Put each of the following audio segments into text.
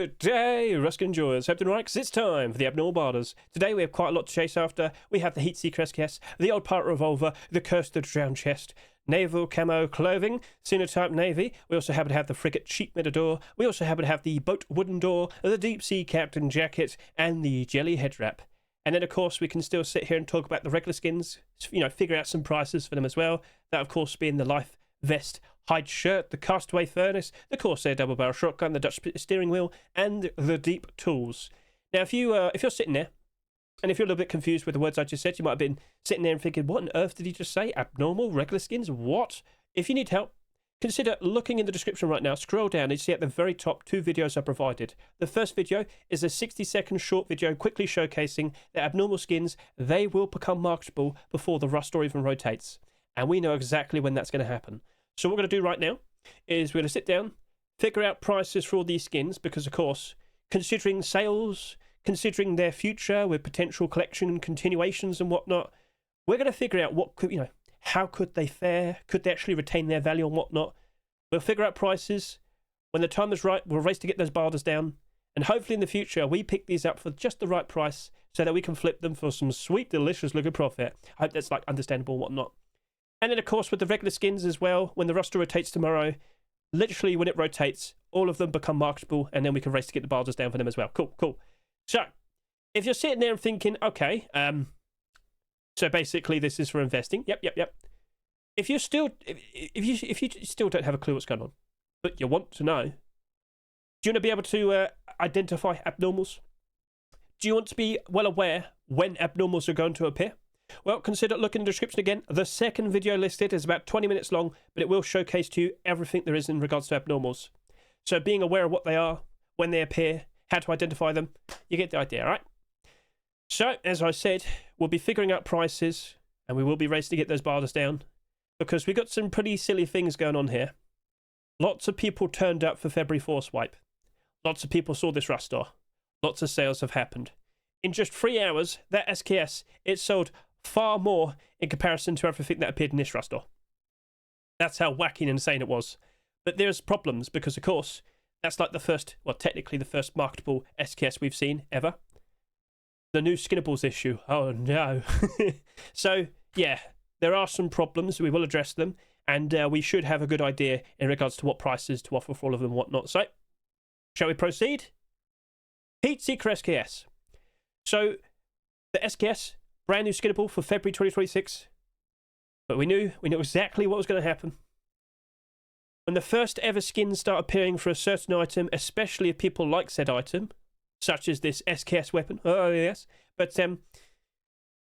Good day, Ruskin enjoyers. Hope you're right, 'cause it's time for the Abnormal Barders. Today we have quite a lot to chase after. We have the Seeker SKS, the old Pirate Revolver, the Curse of the Drowned Chest, Naval Camo clothing, Sinotype NavY. We also happen to have the Frigate Sheep Door. We also happen to have the Boat Wooden Door, the Deep Sea Captain Jacket, and the Jelly Headwrap. And then, of course, we can still sit here and talk about the regular skins, figure out some prices for them as well. That, of course, being the Life Vest Hide Shirt, the Castaway Furnace, the Corsair Double Barrel Shotgun, the Dutch Steering Wheel, and the Deep Tools. Now, if you're sitting there, and if you're a little bit confused with the words I just said, you might have been sitting there and thinking, what on earth did he just say? Abnormal? Regular skins? What? If you need help, consider looking in the description right now. Scroll down and you see at the very top 2 videos I provided. The first video is a 60-second short video quickly showcasing that abnormal skins, they will become marketable before the rust or even rotates. And we know exactly when that's going to happen. So what we're going to do right now is we're going to sit down, figure out prices for all these skins, because of course, considering sales, considering their future with potential collection continuations and whatnot, we're going to figure out what could, how could they fare? Could they actually retain their value and whatnot? We'll figure out prices. When the time is right, we'll race to get those barders down. And hopefully in the future, we pick these up for just the right price so that we can flip them for some sweet, delicious looking profit. I hope that's understandable and whatnot. And then, of course, with the regular skins as well, when the roster rotates tomorrow, literally when it rotates, all of them become marketable, and then we can race to get the barders down for them as well. Cool. So, if you're sitting there and thinking, okay, so basically this is for investing. Yep. If you still don't have a clue what's going on, but you want to know, do you want to be able to identify abnormals? Do you want to be well aware when abnormals are going to appear? Well, consider looking in the description again. The second video listed is about 20 minutes long, but it will showcase to you everything there is in regards to abnormals. So being aware of what they are, when they appear, how to identify them, you get the idea, right? So, as I said, we'll be figuring out prices, and we will be racing to get those barders down, because we got some pretty silly things going on here. Lots of people turned up for February Force Wipe. Lots of people saw this rustor. Lots of sales have happened. In just 3 hours, that SKS, it sold far more in comparison to everything that appeared in this rustor. That's how wacky and insane it was. But there's problems because, of course, that's like the first, well, technically the first marketable SKS we've seen ever. The new skinnables issue. Oh, no. So, yeah, there are some problems. We will address them. And we should have a good idea in regards to what prices to offer for all of them and whatnot. So, shall we proceed? Seeker SKS. So, the SKS, brand new skinnable for February 2026. But we knew exactly what was going to happen. When the first ever skins start appearing for a certain item, especially if people like said item, such as this SKS weapon, oh yes, but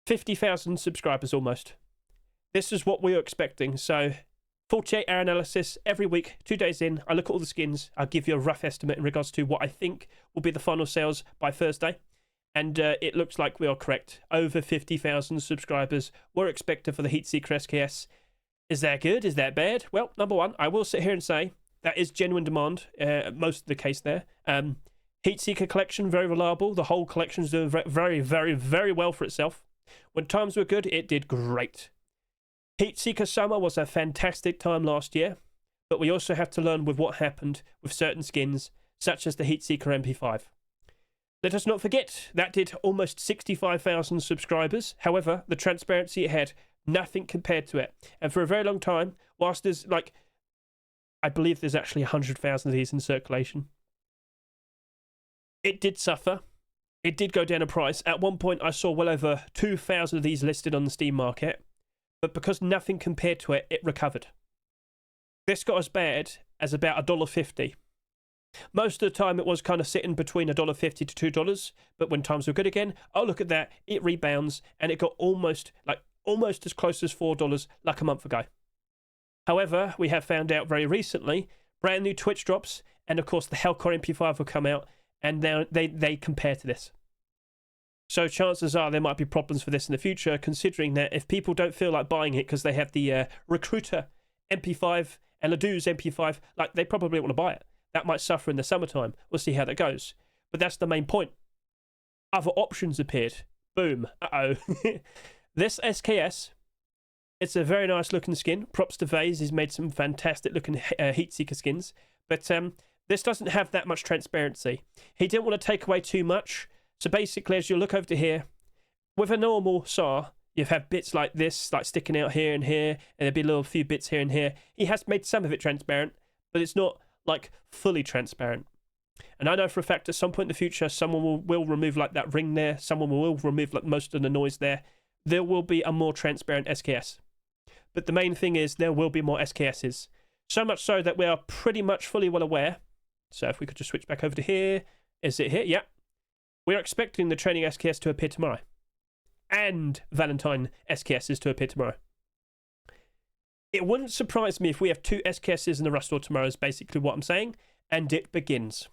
50,000 subscribers almost. This is what we were expecting. So 48-hour analysis every week, 2 days in, I look at all the skins, I'll give you a rough estimate in regards to what I think will be the final sales by Thursday. And it looks like we are correct. Over 50,000 subscribers were expected for the Seeker SKS. Is that good? Is that bad? Well, number one, I will sit here and say that is genuine demand, most of the case there. Seeker collection, very reliable. The whole collection is doing very, very, very well for itself. When times were good, it did great. Seeker summer was a fantastic time last year, but we also have to learn with what happened with certain skins, such as the Seeker MP5. Let us not forget, that did almost 65,000 subscribers. However, the transparency it had, nothing compared to it. And for a very long time, whilst there's I believe there's actually 100,000 of these in circulation, it did suffer. It did go down in price. At one point, I saw well over 2,000 of these listed on the Steam market. But because nothing compared to it, it recovered. This got as bad as about $1.50. Most of the time, it was kind of sitting between $1.50 to $2. But when times were good again, oh, look at that. It rebounds. And it got almost as close as $4 like a month ago. However, we have found out very recently, brand new Twitch drops. And of course, the Hellcore MP5 will come out. And they compare to this. So chances are there might be problems for this in the future, considering that if people don't feel like buying it because they have the Recruiter MP5 and Ladou's MP5, they probably want to buy it. That might suffer in the summertime. We'll see how that goes. But that's the main point. Other options appeared. Boom. Uh-oh. This SKS, it's a very nice looking skin. Props to Vase. He's made some fantastic looking Seeker skins. But this doesn't have that much transparency. He didn't want to take away too much. So basically, as you look over to here, with a normal SAR, you've had bits like this, like sticking out here and here, and there'd be a little few bits here and here. He has made some of it transparent, but it's not like fully transparent. And I know for a fact at some point in the future, someone will remove like that ring there. Someone will remove like most of the noise there. There will be a more transparent SKS. But the main thing is there will be more SKSs. So much so that we are pretty much fully well aware. So if we could just switch back over to here. Is it here? Yeah. We're expecting the training SKS to appear tomorrow. And Valentine SKSs to appear tomorrow. It wouldn't surprise me if we have 2 SKSs in the Rust Store tomorrow, is basically what I'm saying. And it begins.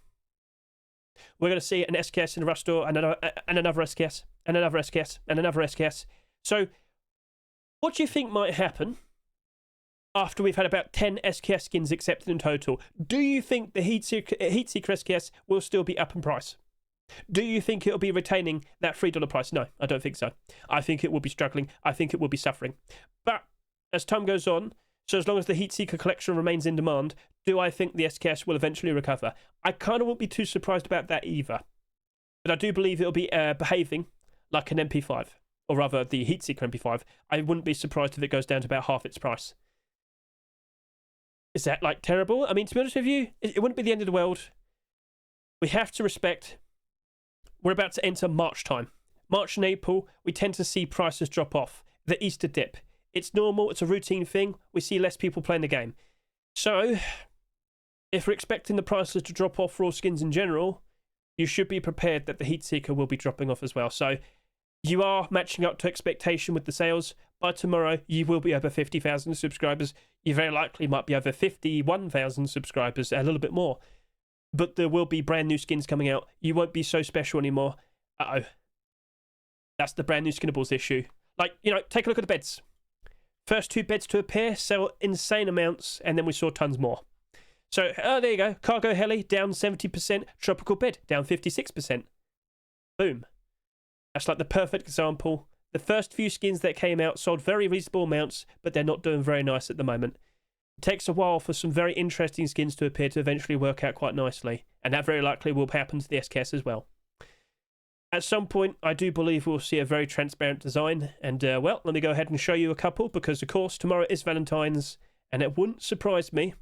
We're going to see an SKS in the Rust Store and another SKS and another SKS and another SKS. So what do you think might happen after we've had about 10 SKS skins accepted in total? Do you think the Heatseeker SKS will still be up in price? Do you think it'll be retaining that $3 price? No, I don't think so. I think it will be struggling. I think it will be suffering. But as time goes on, so as long as the Heatseeker collection remains in demand, do I think the SKS will eventually recover? I kind of won't be too surprised about that either. But I do believe it'll be behaving like an MP5. Or rather, the Heatseeker MP5. I wouldn't be surprised if it goes down to about half its price. Is that, like, terrible? I mean, to be honest with you, it wouldn't be the end of the world. We have to respect... We're about to enter March time. March and April, we tend to see prices drop off. The Easter dip. It's normal. It's a routine thing. We see less people playing the game. So, if we're expecting the prices to drop off for all skins in general, you should be prepared that the Heatseeker will be dropping off as well. So, you are matching up to expectation with the sales. By tomorrow, you will be over 50,000 subscribers. You very likely might be over 51,000 subscribers, a little bit more. But there will be brand new skins coming out. You won't be so special anymore. Uh-oh. That's the brand new skinnables issue. Like, you know, take a look at the beds. First 2 beds to appear sell insane amounts, and then we saw tons more. So, oh, there you go. Cargo heli, down 70%. Tropical bed, down 56%. Boom. That's like the perfect example. The first few skins that came out sold very reasonable amounts, but they're not doing very nice at the moment. It takes a while for some very interesting skins to appear to eventually work out quite nicely, and that very likely will happen to the SKS as well. At some point, I do believe we'll see a very transparent design, and well, let me go ahead and show you a couple, because of course tomorrow is Valentine's, and it wouldn't surprise me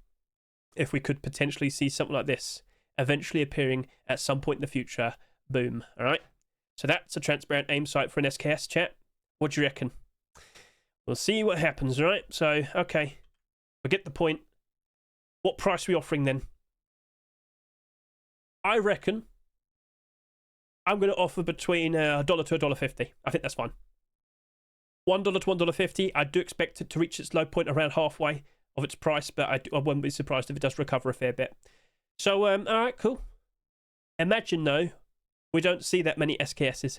if we could potentially see something like this eventually appearing at some point in the future. Boom. Alright, so that's a transparent aim sight for an SKS, chat. What do you reckon? We'll see what happens, alright? So, okay, we get the point. What price are we offering then? I reckon I'm going to offer between $1 to $1.50. I think that's fine. $1 to $1.50. I do expect it to reach its low point around halfway of its price, but I wouldn't be surprised if it does recover a fair bit. So, all right, cool. Imagine, though, we don't see that many SKSs.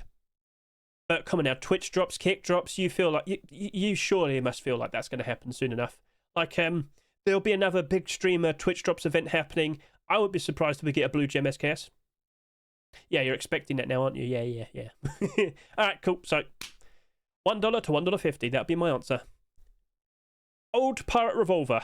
But come on now, Twitch drops, Kick drops. You feel like you surely must feel like that's going to happen soon enough. Like, there'll be another big streamer Twitch drops event happening. I would be surprised if we get a Blue Gem SKS. Yeah, you're expecting that now, aren't you? Yeah. All right, cool. So, $1 to $1.50. That'd be my answer. Old Pirate Revolver.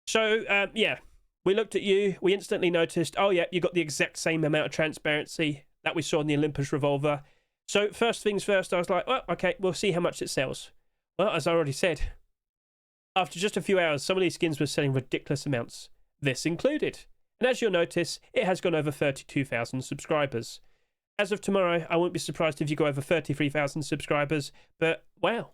So, yeah, we looked at you. We instantly noticed, oh, yeah, you got the exact same amount of transparency that we saw in the Olympus Revolver. So, first things first, I was like, well, okay, we'll see how much it sells. Well, as I already said, after just a few hours, some of these skins were selling ridiculous amounts. This included. And as you'll notice, it has gone over 32,000 subscribers. As of tomorrow, I won't be surprised if you go over 33,000 subscribers, but wow.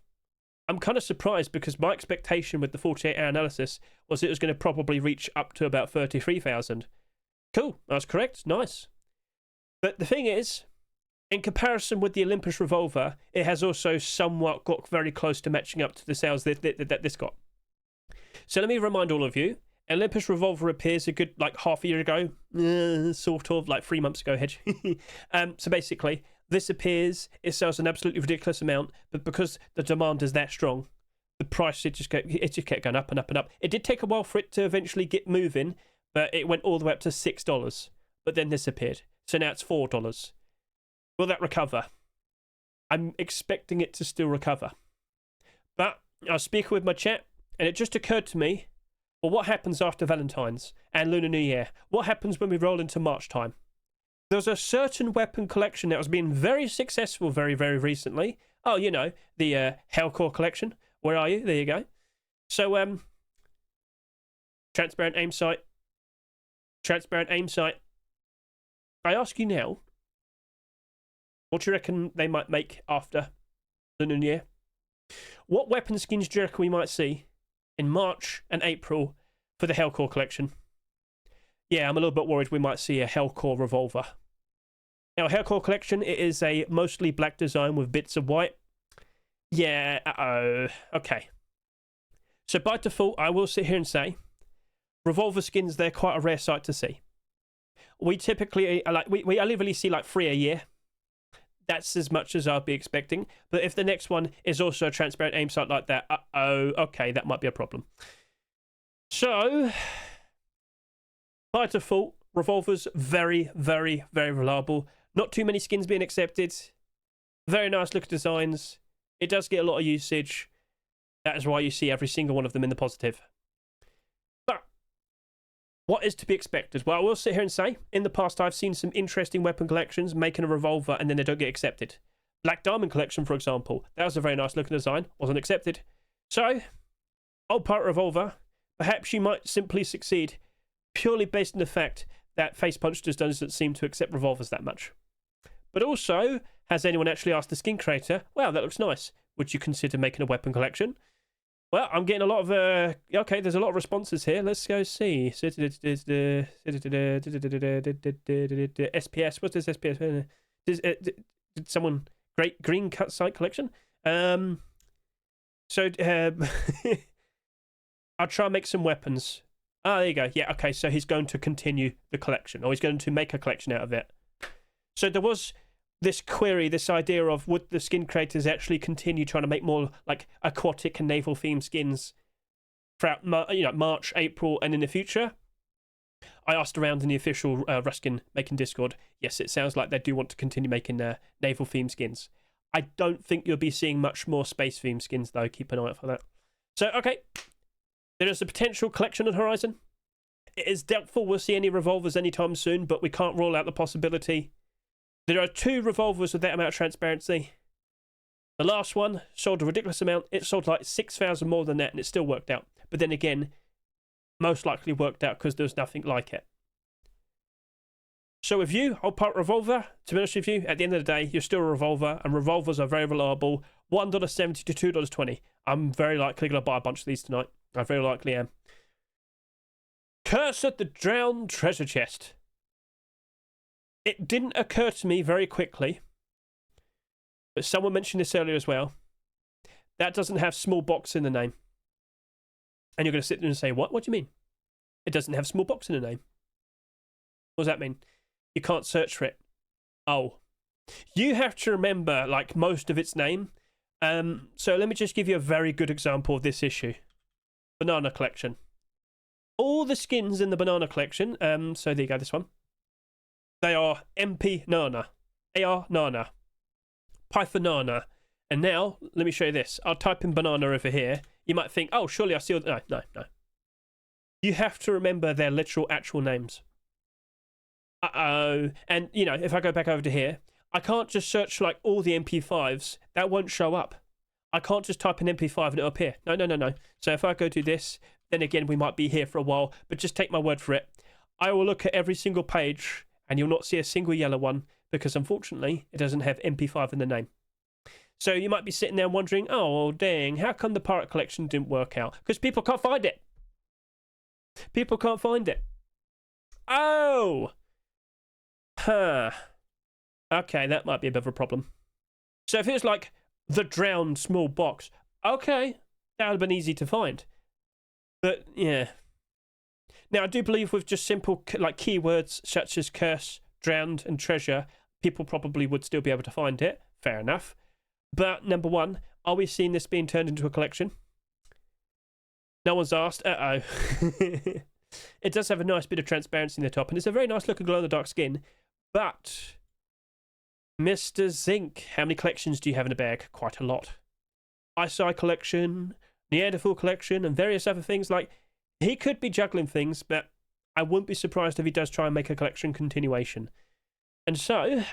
I'm kind of surprised because my expectation with the 48-hour analysis was it was going to probably reach up to about 33,000. Cool, I was correct, nice. But the thing is, in comparison with the Olympus Revolver, it has also somewhat got very close to matching up to the sales that this got. So let me remind all of you, Olympus Revolver appears a good, like, half a year ago. Sort of, like 3 months ago, Hedge. So basically, this appears, it sells an absolutely ridiculous amount, but because the demand is that strong, the price, it just kept going up and up and up. It did take a while for it to eventually get moving, but it went all the way up to $6. But then this appeared. So now it's $4. Will that recover? I'm expecting it to still recover. But I was speaking with my chat, and it just occurred to me, Well, what happens after Valentine's and Lunar New Year? What happens when we roll into March time? There's a certain weapon collection that has been very successful very, very recently. Oh, you know, the Hellcore collection. Where are you? There you go. So, transparent aim sight. Transparent aim sight. I ask you now, what do you reckon they might make after the New Year? What weapon skins do you reckon we might see in March and April for the Hellcore collection? Yeah, I'm a little bit worried we might see a Hellcore Revolver. Now, Hellcore collection, it is a mostly black design with bits of white. Yeah, okay. So by default, I will sit here and say, Revolver skins, they're quite a rare sight to see. We typically, we only really see like 3 a year. That's as much as I'd be expecting. But if the next one is also a transparent aim sight like that, okay, that might be a problem. So, by default, Revolver's very, very, very reliable. Not too many skins being accepted. Very nice look at designs. It does get a lot of usage. That is why you see every single one of them in the positive. But what is to be expected? Well, I will sit here and say, in the past, I've seen some interesting weapon collections making a Revolver and then they don't get accepted. Black Diamond collection, for example. That was a very nice looking design. Wasn't accepted. So, old Pirate Revolver, perhaps you might simply succeed purely based on the fact that Face Punch just doesn't seem to accept revolvers that much. But also, has anyone actually asked the skin creator, wow, that looks nice. Would you consider making a weapon collection? Well, I'm getting a lot of, okay, there's a lot of responses here. Let's go see. SPS, what's this SPS? Did someone, great green cut site collection? So, I'll try and make some weapons. Ah, there you go. Yeah, okay, so he's going to continue the collection, or he's going to make a collection out of it. So there was this query, this idea of would the skin creators actually continue trying to make more like aquatic and naval themed skins throughout March, April, and in the future? I asked around in the official Ruskin making Discord. Yes, it sounds like they do want to continue making naval themed skins. I don't think you'll be seeing much more space themed skins though. Keep an eye out for that. So, okay. There is a potential collection on the horizon. It is doubtful we'll see any revolvers anytime soon, but we can't rule out the possibility. There are 2 revolvers with that amount of transparency. The last one sold a ridiculous amount. It sold like 6,000 more than that, and it still worked out. But then again, most likely worked out because there's nothing like it. So with you, old Pirate Revolver, to be honest with you, at the end of the day, you're still a revolver, and revolvers are very reliable. $1.70 to $2.20. I'm very likely going to buy a bunch of these tonight. I very likely am. Curse at the Drowned Treasure Chest. It didn't occur to me very quickly, but someone mentioned this earlier as well. That doesn't have small box in the name. And you're going to sit there and say, what? What do you mean? It doesn't have small box in the name. What does that mean? You can't search for it. Oh. You have to remember, like, most of its name. So let me just give you a very good example of this issue. Banana collection. All the skins in the banana collection, so there you go, this one. They are MP Nana, AR Nana, Python Nana, and now, let me show you this. I'll type in banana over here. You might think, oh, surely I see all... No. You have to remember their literal actual names. Uh-oh. And, you know, if I go back over to here, I can't just search, like, all the MP5s. That won't show up. I can't just type in MP5 and it'll appear. No. So if I go to this, then again, we might be here for a while, but just take my word for it. I will look at every single page and you'll not see a single yellow one because, unfortunately, it doesn't have MP5 in the name. So you might be sitting there wondering, oh, dang, how come the Pirate Collection didn't work out? Because people can't find it. People can't find it. Oh! Huh. Okay, that might be a bit of a problem. So if it was like the drowned small box, okay, that would have been easy to find. But, yeah. Now, I do believe with just simple like keywords such as curse, drowned, and treasure, people probably would still be able to find it. Fair enough. But, number one, are we seeing this being turned into a collection? No one's asked. Uh-oh. It does have a nice bit of transparency in the top, and it's a very nice looking glow-in-the-dark skin. But, Mr. Zinc, how many collections do you have in a bag? Quite a lot. Ice Eye collection, Neanderthal collection, and various other things like... he could be juggling things, but I wouldn't be surprised if he does try and make a collection continuation. And so,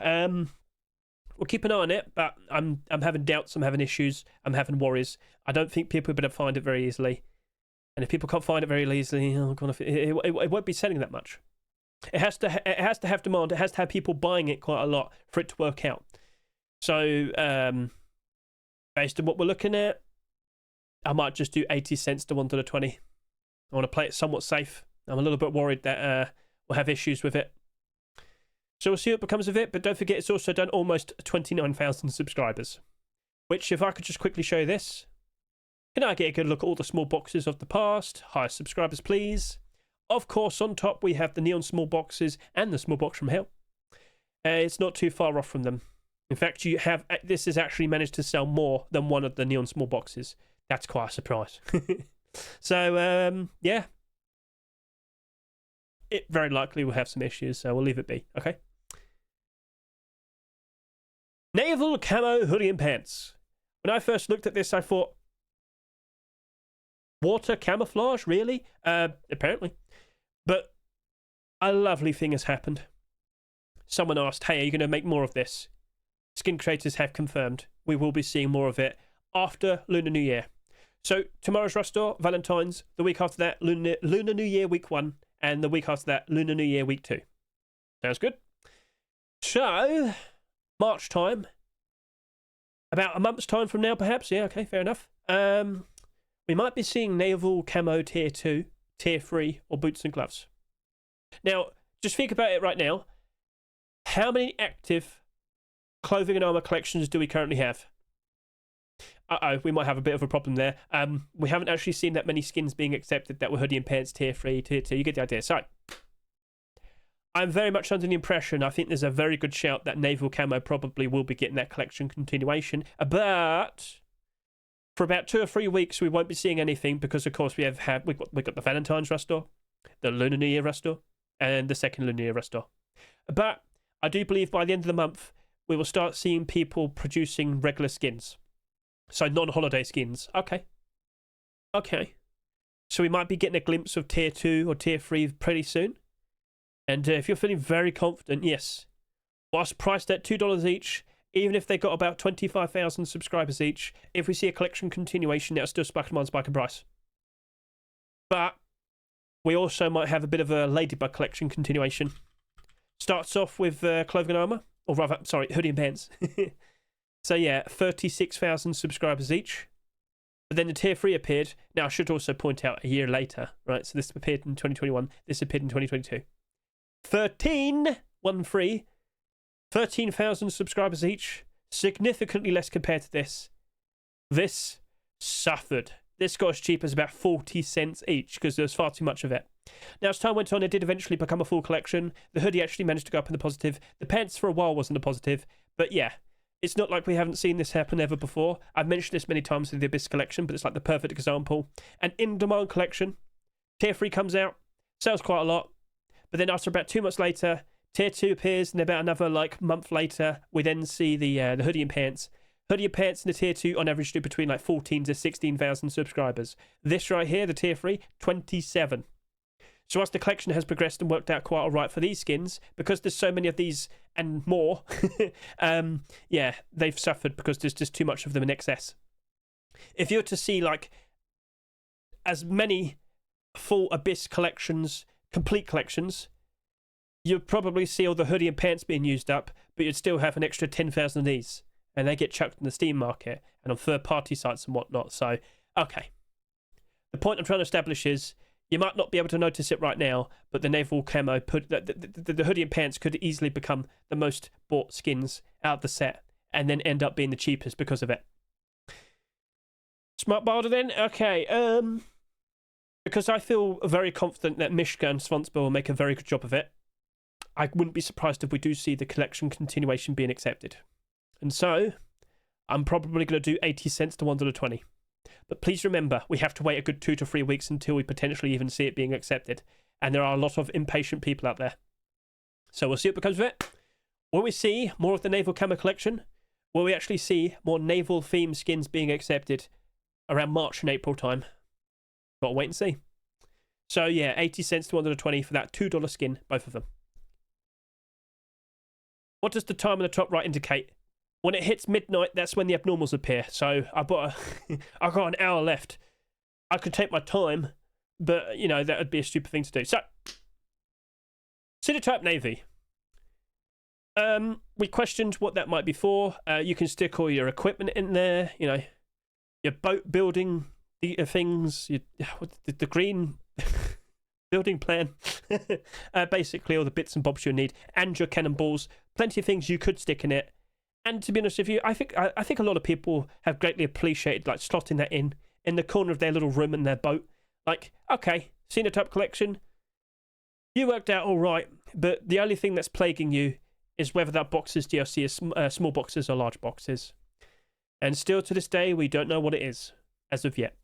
we'll keep an eye on it, but I'm having doubts, I'm having issues, I'm having worries. I don't think people are going to find it very easily. And if people can't find it very easily, oh God, it won't be selling that much. It has to have demand. It has to have people buying it quite a lot for it to work out. So, based on what we're looking at, I might just do 80 cents to $1.20. I want to play it somewhat safe. I'm a little bit worried that we'll have issues with it. So we'll see what becomes of it. But don't forget, it's also done almost 29,000 subscribers. Which, if I could just quickly show you this. Can I get a good look at all the small boxes of the past? Highest subscribers, please. Of course, on top, we have the neon small boxes and the small box from hell. It's not too far off from them. In fact, this has actually managed to sell more than one of the neon small boxes. That's quite a surprise. So, yeah. It very likely will have some issues, so we'll leave it be, okay? Naval Camo Hoodie and Pants. When I first looked at this, I thought, water camouflage, really? Apparently. But a lovely thing has happened. Someone asked, hey, are you going to make more of this? Skin creators have confirmed we will be seeing more of it after Lunar New Year. So tomorrow's Rustor, Valentine's, the week after that, Lunar New Year week 1, and the week after that, Lunar New Year week 2. Sounds good? So, March time, about a month's time from now, perhaps. Yeah, okay, fair enough. We might be seeing Naval Camo Tier 2, Tier 3, or boots and gloves. Now, just think about it right now. How many active clothing and armor collections do we currently have? We might have a bit of a problem there. We haven't actually seen that many skins being accepted that were hoodie and pants Tier 3, Tier 2. You get the idea. So, I'm very much under the impression, I think there's a very good shout that Naval Camo probably will be getting that collection continuation. But for about 2 or 3 weeks, we won't be seeing anything because, of course, we've got the Valentine's Rustor, the Lunar New Year Rustor, and the second Lunar New Year Rustor. But I do believe by the end of the month, we will start seeing people producing regular skins. So non-holiday skins. Okay. So we might be getting a glimpse of Tier 2 or Tier 3 pretty soon. And if you're feeling very confident, yes. Whilst priced at $2 each, even if they got about 25,000 subscribers each, if we see a collection continuation, that'll still spike and price. But we also might have a bit of a Ladybug collection continuation. Starts off with clothing and armor, or rather, sorry, hoodie and pants. So yeah, 36,000 subscribers each. But then the Tier 3 appeared. Now I should also point out a year later, right? So this appeared in 2021. This appeared in 2022. 13,000 subscribers each. Significantly less compared to this. This suffered. This got as cheap as about 40 cents each because there was far too much of it. Now, as time went on, it did eventually become a full collection. The hoodie actually managed to go up in the positive. The pants for a while wasn't a positive. But yeah, it's not like we haven't seen this happen ever before. I've mentioned this many times with the Abyss collection, but it's like the perfect example. An in-demand collection. Tier 3 comes out, sells quite a lot. But then after about 2 months later, Tier 2 appears, and about another month later, we then see the hoodie and pants. Hoodie and pants in the Tier 2 on average do between 14 to 16,000 subscribers. This right here, the Tier 3, 27. So as the collection has progressed and worked out quite all right for these skins, because there's so many of these and more, yeah, they've suffered because there's just too much of them in excess. If you were to see as many full Abyss collections, complete collections, you'd probably see all the hoodie and pants being used up, but you'd still have an extra 10,000 of these, and they get chucked in the Steam market and on third-party sites and whatnot. So, okay. The point I'm trying to establish is, you might not be able to notice it right now, but the Naval Camo, the hoodie and pants could easily become the most bought skins out of the set, and then end up being the cheapest because of it. Smart barter then? Okay, because I feel very confident that Mishka and Svansbo will make a very good job of it, I wouldn't be surprised if we do see the collection continuation being accepted. And so, I'm probably going to do 80 cents to $1.20. But please remember, we have to wait a good 2 to 3 weeks until we potentially even see it being accepted. And there are a lot of impatient people out there. So we'll see what becomes of it. Will we see more of the Naval Camo collection? Will we actually see more naval theme skins being accepted around March and April time? Gotta wait and see. So yeah, 80 cents to 120 for that $2 skin, both of them. What does the time on the top right indicate? When it hits midnight, that's when the abnormals appear. So I got an hour left. I could take my time, but you know that would be a stupid thing to do. So Sinotype NavY. We questioned what that might be for. You can stick all your equipment in there. You know, your boat building things. The green building plan. Basically, all the bits and bobs you need, and your cannonballs. Plenty of things you could stick in it. And to be honest with you, I think a lot of people have greatly appreciated like slotting that in the corner of their little room in their boat. Like, okay, Sinotype collection, you worked out all right, but the only thing that's plaguing you is whether that box's DLC is small boxes or large boxes. And still to this day, we don't know what it is, as of yet.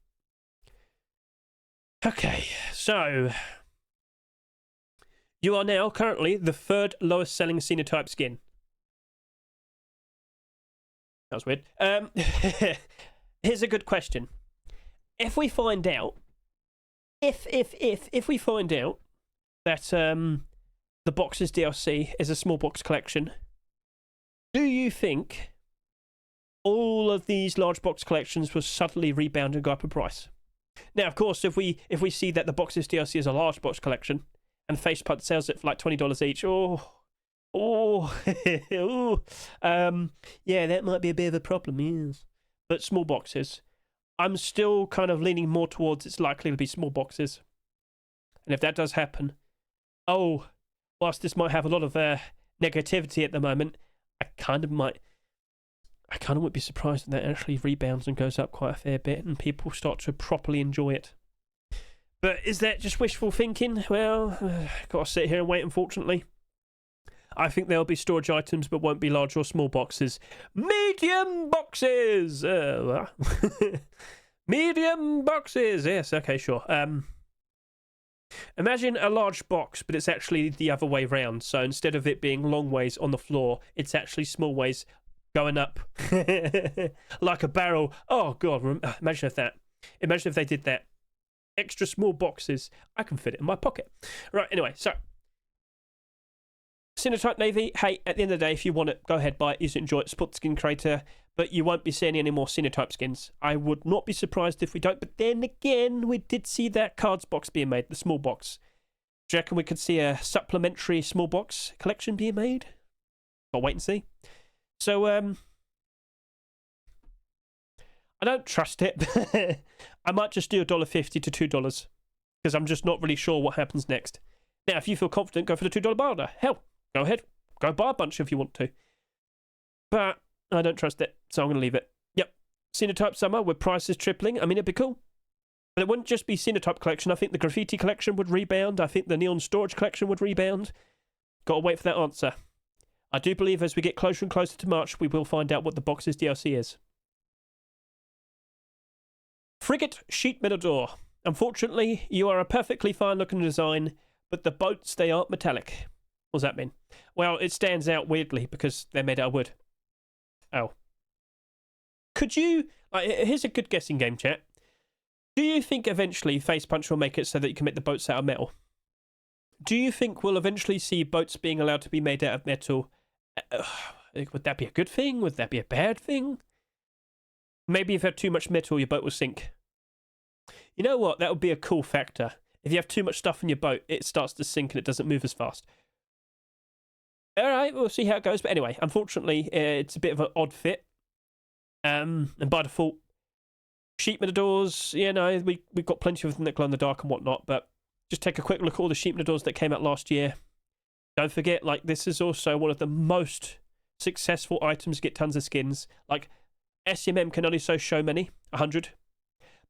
Okay, so you are now currently the 3rd lowest selling Sinotype skin. That was weird. Here's a good question. If we find out, if we find out that the box's DLC is a small box collection, do you think all of these large box collections will suddenly rebound and go up in price? Now, of course, if we see that the box's DLC is a large box collection and Facepunt sells it for like $20 each, yeah, that might be a bit of a problem, yes. But small boxes, I'm still kind of leaning more towards it's likely to be small boxes. And if that does happen, whilst this might have a lot of negativity at the moment, I kind of wouldn't be surprised if that actually rebounds and goes up quite a fair bit and people start to properly enjoy it. But is that just wishful thinking? Well, gotta sit here and wait, unfortunately. I think there'll be storage items, but won't be large or small boxes. Medium boxes! Medium boxes! Yes, okay, sure. Imagine a large box, but it's actually the other way round. So instead of it being long ways on the floor, it's actually small ways going up. Like a barrel. Oh, God, imagine if they did that. Extra small boxes. I can fit it in my pocket. Right, anyway, so Sinotype NavY, hey, at the end of the day, if you want it, go ahead, buy it, use it, enjoy it, support the skin creator, but you won't be seeing any more Sinotype skins. I would not be surprised if we don't, but then again, we did see that cards box being made, the small box. Do you reckon we could see a supplementary small box collection being made? I'll wait and see. So, I don't trust it. I might just do $1.50 to $2, because I'm just not really sure what happens next. Now, if you feel confident, go for the $2 barter. Hell, go ahead. Go buy a bunch if you want to. But I don't trust it, so I'm going to leave it. Yep. Sinotype Summer with prices tripling. I mean, it'd be cool. But it wouldn't just be Sinotype collection. I think the Graffiti collection would rebound. I think the Neon Storage collection would rebound. Got to wait for that answer. I do believe as we get closer and closer to March, we will find out what the box's DLC is. Frigate Sheet Metal Door. Unfortunately, you are a perfectly fine looking design, but the boats, they aren't metallic. What does that mean? Well, it stands out weirdly because they're made out of wood. Oh. Could you... here's a good guessing game, chat. Do you think eventually Facepunch will make it so that you can make the boats out of metal? Do you think we'll eventually see boats being allowed to be made out of metal? Would that be a good thing? Would that be a bad thing? Maybe if you have too much metal, your boat will sink. You know what? That would be a cool factor. If you have too much stuff in your boat, it starts to sink and it doesn't move as fast. Alright, we'll see how it goes. But anyway, unfortunately, it's a bit of an odd fit. And by default, sheet metal doors, you know, we've got plenty of them that glow in the dark and whatnot, but just take a quick look at all the sheet metal doors that came out last year. Don't forget, like, this is also one of the most successful items to get tons of skins. Like, SMM can only show many, 100.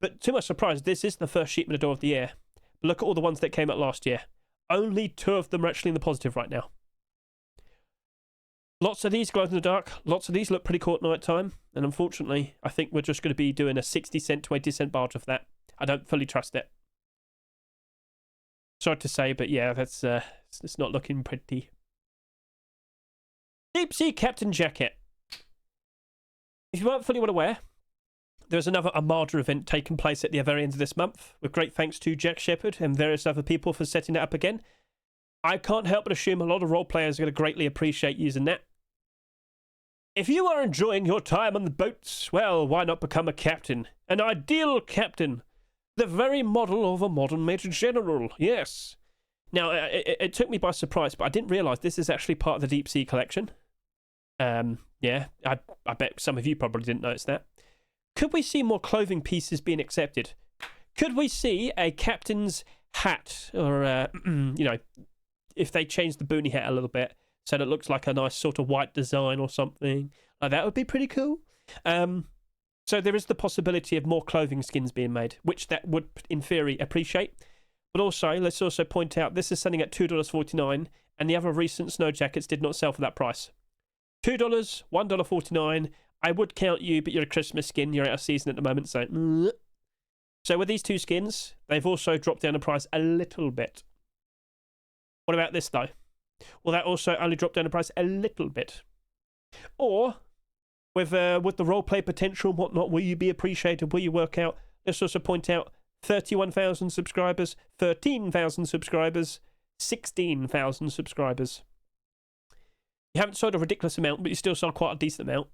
But to my surprise, this is the first sheet metal door of the year. But look at all the ones that came out last year. Only 2 of them are actually in the positive right now. Lots of these glow in the dark. Lots of these look pretty cool at night time. And unfortunately, I think we're just going to be doing a 60 cent to 80 cent barter for that. I don't fully trust it. Sorry to say, but yeah, that's it's not looking pretty. Deep Sea Captain Jacket. If you weren't fully aware, There's another Armada event taking place at the very end of this month, with great thanks to Jack Shepherd and various other people for setting it up again. I can't help but assume a lot of role players are going to greatly appreciate using that. If you are enjoying your time on the boats, well, why not become a captain? An ideal captain. The very model of a modern Major General, yes. Now, it took me by surprise, but I didn't realise this is actually part of the Deep Sea collection. Yeah, I bet some of you probably didn't notice that. Could we see more clothing pieces being accepted? Could we see a captain's hat, or, you know, if they change the boonie hat a little bit, so that it looks like a nice sort of white design or something? Like, that would be pretty cool. So there is the possibility of more clothing skins being made, which that would, in theory, appreciate. But also, let's also point out, this is selling at $2.49, and the other recent snow jackets did not sell for that price. $2, $1.49. I would count you, but you're a Christmas skin. You're out of season at the moment, so... So with these two skins, they've also dropped down the price a little bit. What about this, though? Well, that also only dropped down the price a little bit. Or, with the roleplay potential and whatnot, will you be appreciated? Will you work out? Let's also point out 31,000 subscribers, 13,000 subscribers, 16,000 subscribers. You haven't sold a ridiculous amount, but you still sold quite a decent amount.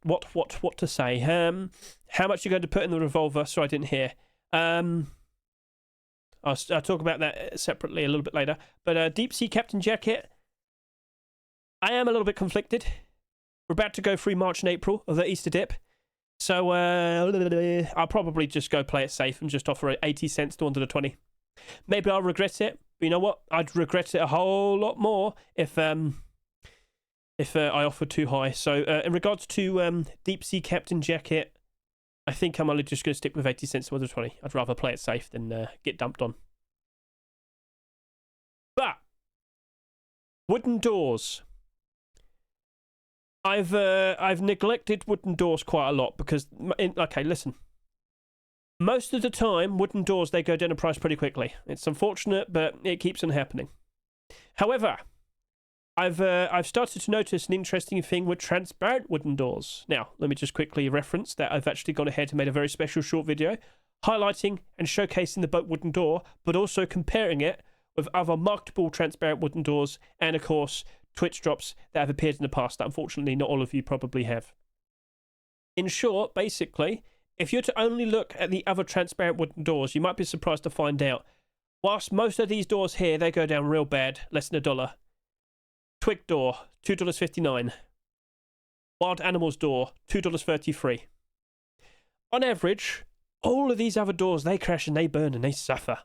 What to say? How much are you going to put in the revolver? Sorry, I didn't hear. I'll talk about that separately a little bit later. But Deep Sea Captain Jacket, I am a little bit conflicted. We're about to go through March and April of the Easter dip. So I'll probably just go play it safe and just offer it 80 cents to under the 20. Maybe I'll regret it, but you know what? I'd regret it a whole lot more if I offered too high. So in regards to Deep Sea Captain Jacket, I think I'm only just going to stick with 80 cents to under 20. I'd rather play it safe than get dumped on. But wooden doors. I've neglected wooden doors quite a lot because, okay, listen. Most of the time, wooden doors, they go down in price pretty quickly. It's unfortunate, but it keeps on happening. However, I've started to notice an interesting thing with transparent wooden doors. Now, let me just quickly reference that I've actually gone ahead and made a very special short video highlighting and showcasing the boat wooden door, but also comparing it with other marketable transparent wooden doors and, of course, Twitch drops that have appeared in the past that unfortunately not all of you probably have. In short, basically, if you're to only look at the other transparent wooden doors, you might be surprised to find out, whilst most of these doors here, they go down real bad, less than $1. Twig door, $2.59. Wild Animals door, $2.33. On average, all of these other doors, they crash and they burn and they suffer.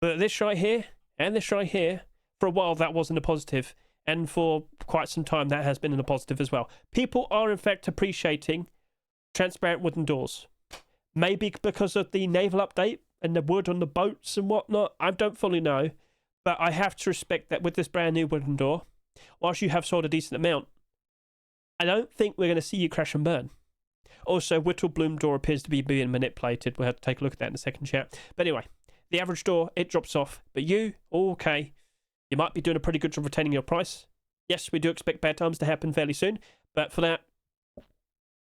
But this right here, and this right here, for a while that wasn't a positive. And for quite some time that has been a positive as well. People are in fact appreciating transparent wooden doors. Maybe because of the naval update and the wood on the boats and whatnot. I don't fully know. But I have to respect that with this brand new wooden door, whilst you have sold a decent amount, I don't think we're going to see you crash and burn. Also, Whittle Bloom door appears to be being manipulated. We'll have to take a look at that in the second chat. But anyway, the average door, it drops off. But you, okay, you might be doing a pretty good job retaining your price. Yes, we do expect bad times to happen fairly soon. But for that,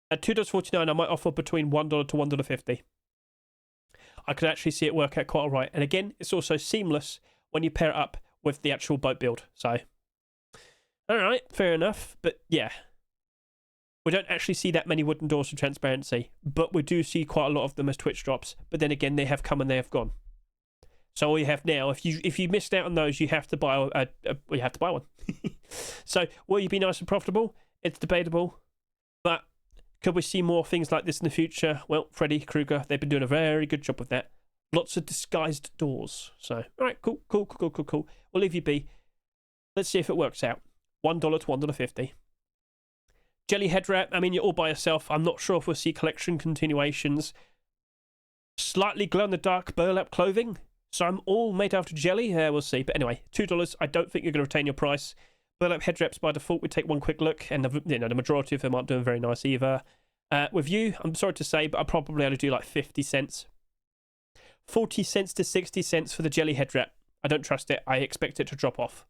at $2.49, I might offer between $1 to $1.50. I could actually see it work out quite all right. And again, it's also seamless when you pair it up with the actual boat build. So, all right, fair enough. But yeah, we don't actually see that many wooden doors for transparency, but we do see quite a lot of them as Twitch drops. But then again, they have come and they have gone. So all you have now, if you missed out on those, you have to buy one. So will you be nice and profitable? It's debatable, but could we see more things like this in the future? Well, Freddy Krueger, they've been doing a very good job with that. Lots of disguised doors. So, all right, cool. We'll leave you be. Let's see if it works out. $1 to $1.50. Jelly Headwrap, I mean, you're all by yourself. I'm not sure if we'll see collection continuations. Slightly glow-in-the-dark burlap clothing. So I'm all made out of jelly. We'll see. But anyway, $2. I don't think you're going to retain your price. Burlap Headwraps by default. We take one quick look, and the majority of them aren't doing very nice either. With you, I'm sorry to say, but I'll probably only do like 50 cents. 40 cents to 60 cents for the jelly Headwrap. I don't trust it. I expect it to drop off.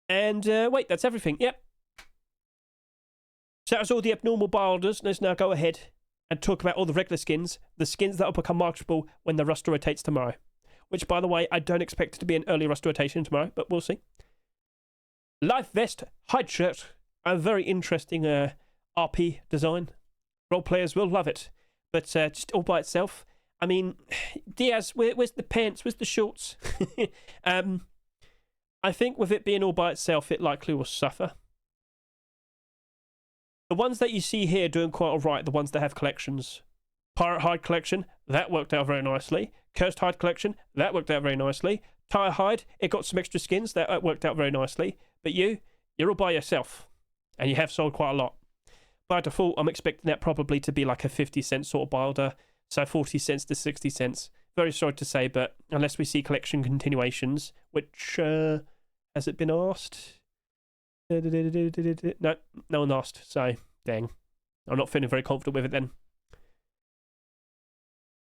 And wait, that's everything. Yep. So that was all the abnormal bilders. Let's now go ahead and talk about all the regular skins, the skins that will become marketable when the roster rotates tomorrow. Which, by the way, I don't expect it to be an early roster rotation tomorrow, but we'll see. Life Vest, Hide Shirt, a very interesting RP design. Role players will love it, but just all by itself. I mean, Diaz, where's the pants? Where's the shorts? I think with it being all by itself, it likely will suffer. The ones that you see here doing quite all right, the ones that have collections. Pirate Hide Collection, that worked out very nicely. Cursed Hide Collection, that worked out very nicely. Tire Hide, it got some extra skins, that worked out very nicely. But you're all by yourself, and you have sold quite a lot. By default, I'm expecting that probably to be like a 50-cent sort of builder, so 40 cents to 60 cents. Very sorry to say, but unless we see collection continuations, which, has it been asked? No, no one asked, so dang. I'm not feeling very confident with it then.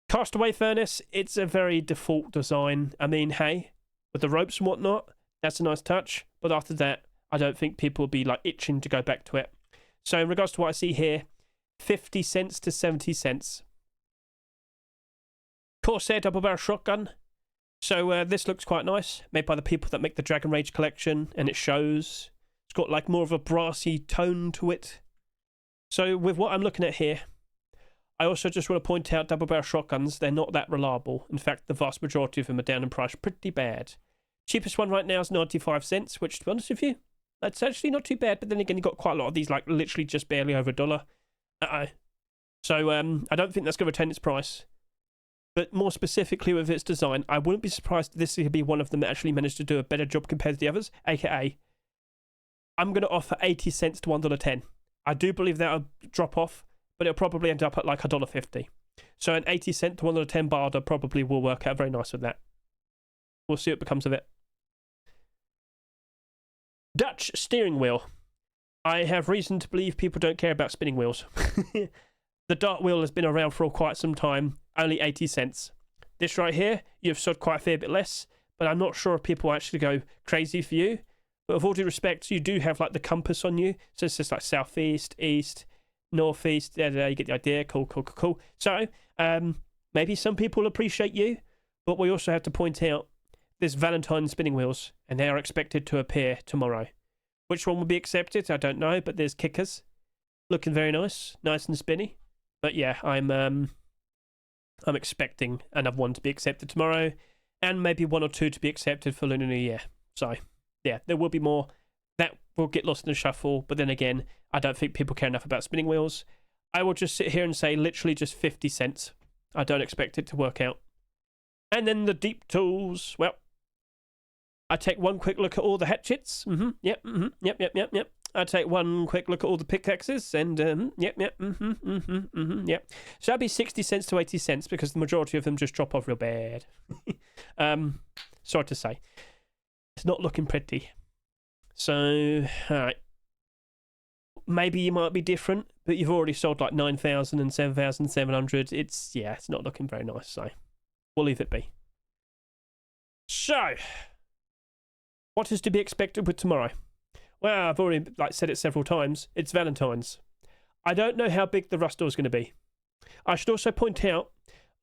Castaway Furnace, it's a very default design. I mean, hey, with the ropes and whatnot, that's a nice touch. But after that, I don't think people will be like itching to go back to it. So in regards to what I see here, 50 cents to 70 cents. Corsair double barrel shotgun. So this looks quite nice. Made by the people that make the Dragon Rage collection, and it shows. It's got like more of a brassy tone to it. So with what I'm looking at here, I also just want to point out double barrel shotguns, they're not that reliable. In fact, the vast majority of them are down in price pretty bad. Cheapest one right now is 95 cents, which, to be honest with you, that's actually not too bad. But then again, you've got quite a lot of these, like literally just barely over $1. So I don't think that's going to retain its price. But more specifically with its design, I wouldn't be surprised if this could be one of them that actually managed to do a better job compared to the others. AKA, I'm going to offer 80 cents to $1.10. I do believe that'll drop off, but it'll probably end up at like $1.50. So an 80 cent to $1.10 barter probably will work out very nice with that. We'll see what becomes of it. Dutch steering wheel. I have reason to believe people don't care about spinning wheels. The dart wheel has been around for quite some time, only 80 cents. This right here, you've sold quite a fair bit less, but I'm not sure if people actually go crazy for you. But with all due respect, you do have like the compass on you, so it's just like southeast, east, northeast. Yeah, you get the idea. Cool. So maybe some people appreciate you, but we also have to point out there's Valentine spinning wheels, and they are expected to appear tomorrow. Which one will be accepted? I don't know, but there's kickers, looking very nice and spinny. But yeah, I'm expecting another one to be accepted tomorrow, and maybe one or two to be accepted for Lunar New Year. So yeah, there will be more that will get lost in the shuffle. But then again, I don't think people care enough about spinning wheels. I will just sit here and say literally just 50 cents. I don't expect it to work out. And then the deep tools. Well, I take one quick look at all the hatchets. Yep. I take one quick look at all the pickaxes, and yep. So that'd be 60 cents to 80 cents because the majority of them just drop off real bad. Sorry to say, it's not looking pretty. So, all right. Maybe you might be different, but you've already sold like 9,000 and 7,700. It's not looking very nice. So we'll leave it be. So, what is to be expected with tomorrow? Well, I've already said it several times. It's Valentine's. I don't know how big the roster is going to be. I should also point out,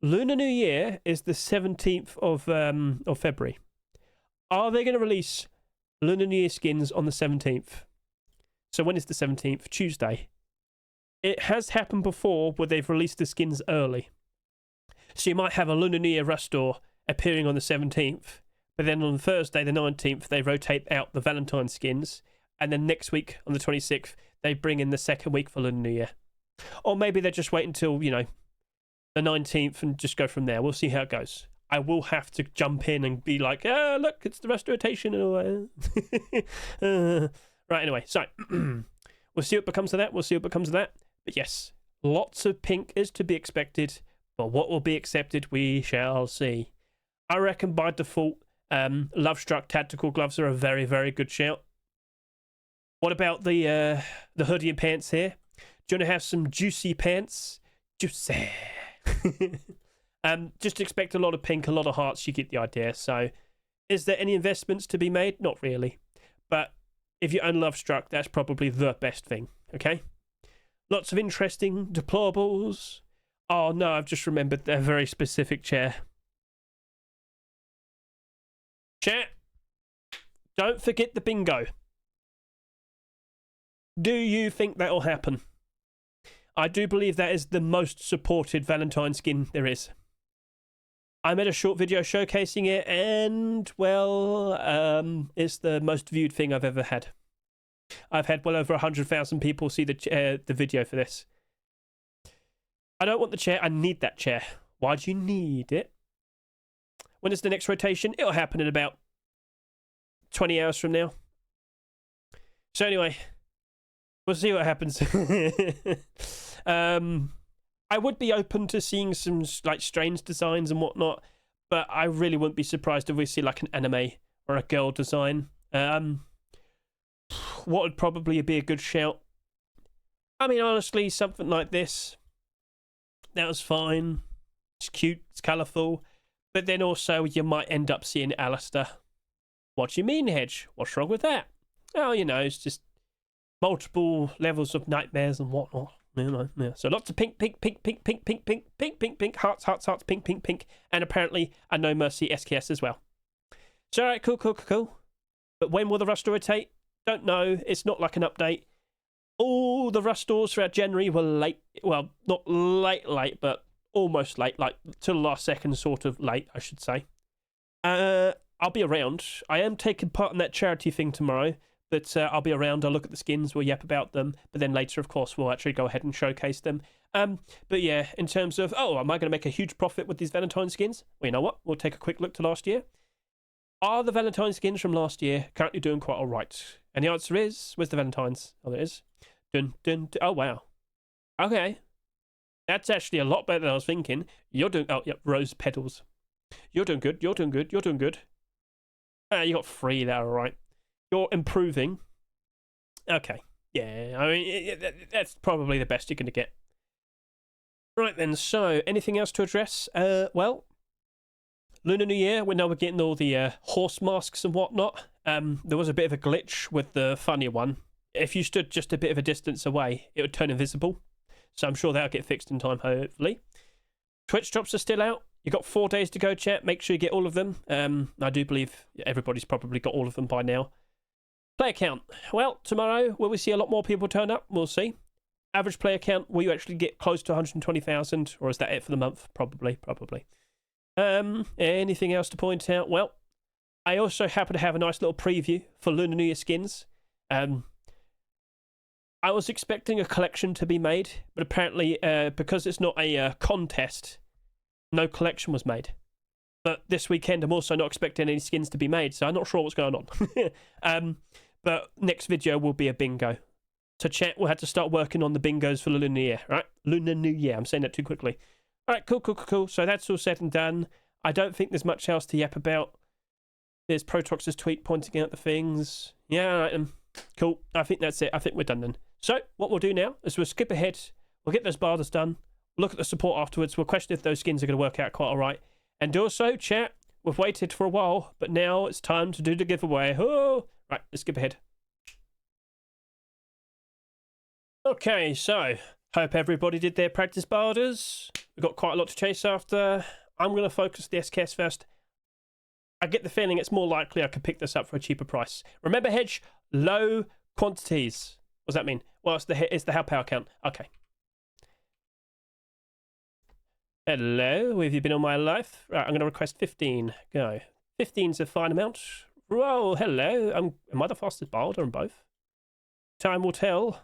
Lunar New Year is the 17th of February. Are they going to release Lunar New Year skins on the 17th? So when is the 17th? Tuesday. It has happened before where they've released the skins early. So you might have a Lunar New Year roster appearing on the 17th, but then on Thursday the 19th they rotate out the Valentine skins. And then next week, on the 26th, they bring in the second week for Lunar New Year. Or maybe they just wait until, the 19th and just go from there. We'll see how it goes. I will have to jump in and be like, look, it's the rest rotation and all that. Right, anyway, so we'll see what becomes of that. But yes, lots of pink is to be expected. But what will be accepted, we shall see. I reckon by default, Love Struck tactical gloves are a very, very good shout. What about the hoodie and pants here? Do you want to have some juicy pants? Juicy. Just expect a lot of pink, a lot of hearts. You get the idea. So, is there any investments to be made? Not really. But if you own Love Struck, that's probably the best thing. Okay. Lots of interesting deplorables. Oh no, I've just remembered their very specific chair. Chat, don't forget the bingo. Do you think that'll happen? I do believe that is the most supported Valentine skin there is. I made a short video showcasing it, and well, it's the most viewed thing I've ever had. I've had well over 100,000 people see the video for this. I don't want the chair. I need that chair. Why do you need it? When is the next rotation? It'll happen in about 20 hours from now. So anyway, we'll see what happens. I would be open to seeing some like strange designs and whatnot, but I really wouldn't be surprised if we see like an anime or a girl design. What would probably be a good shout? I mean, honestly, something like this, that was fine. It's cute, it's colourful, but then also you might end up seeing Alistair. What do you mean, Hedge? What's wrong with that? Oh, you know, it's just multiple levels of nightmares and whatnot. You know, yeah. So lots of pink, pink, pink, pink, pink, pink, pink, pink, pink, pink, hearts, hearts, hearts, pink, pink, pink, and apparently a No Mercy SKS as well. So, alright, cool, cool, cool. But when will the Rust rotate? Don't know. It's not like an update. All the Rust stores throughout January were late. Well, not late, but almost late. Like, to the last second, sort of late, I should say. I'll be around. I am taking part in that charity thing tomorrow. But I'll be around. I'll look at the skins. We'll yap about them. But then later, of course, we'll actually go ahead and showcase them. But yeah, in terms of, oh, am I going to make a huge profit with these Valentine skins? Well, you know what? We'll take a quick look to last year. Are the Valentine skins from last year currently doing quite all right? And the answer is, where's the Valentines? Oh, there it is. Dun, dun, dun. Oh, wow. Okay. That's actually a lot better than I was thinking. You're doing, oh, yep, rose petals. You're doing good. You're doing good. You're doing good. You got 3 there, all right. You're improving. Okay. Yeah, I mean, that's probably the best you're going to get. Right then, so anything else to address? Well, Lunar New Year, we know we're getting all the horse masks and whatnot. There was a bit of a glitch with the funny one. If you stood just a bit of a distance away, it would turn invisible. So I'm sure that'll get fixed in time, hopefully. Twitch drops are still out. You've got 4 days to go, chat. Make sure you get all of them. I do believe everybody's probably got all of them by now. Player count. Well, tomorrow, will we see a lot more people turn up? We'll see. Average player count, will you actually get close to 120,000? Or is that it for the month? Probably. Anything else to point out? Well, I also happen to have a nice little preview for Lunar New Year skins. I was expecting a collection to be made, but apparently, because it's not a contest, no collection was made. But this weekend, I'm also not expecting any skins to be made, so I'm not sure what's going on. But next video will be a bingo. So chat, we'll have to start working on the bingos for the Lunar New Year, right? Lunar New Year, I'm saying that too quickly. All right, cool. So that's all said and done. I don't think there's much else to yap about. There's Protox's tweet pointing out the things. Yeah, all right, cool. I think that's it. I think we're done then. So what we'll do now is we'll skip ahead. We'll get those barders done. Look at the support afterwards. We'll question if those skins are going to work out quite all right. And also, chat, we've waited for a while, but now it's time to do the giveaway. Oh! Right, let's skip ahead. Okay, so, hope everybody did their practice barders. We've got quite a lot to chase after. I'm going to focus the SKS first. I get the feeling it's more likely I could pick this up for a cheaper price. Remember, Hedge, low quantities. What does that mean? Well, it's the how power count. Okay. Hello, where have you been all my life? Right, I'm going to request 15. Go. 15's a fine amount. Whoa, hello. Am I the fastest bard or in both? Time will tell.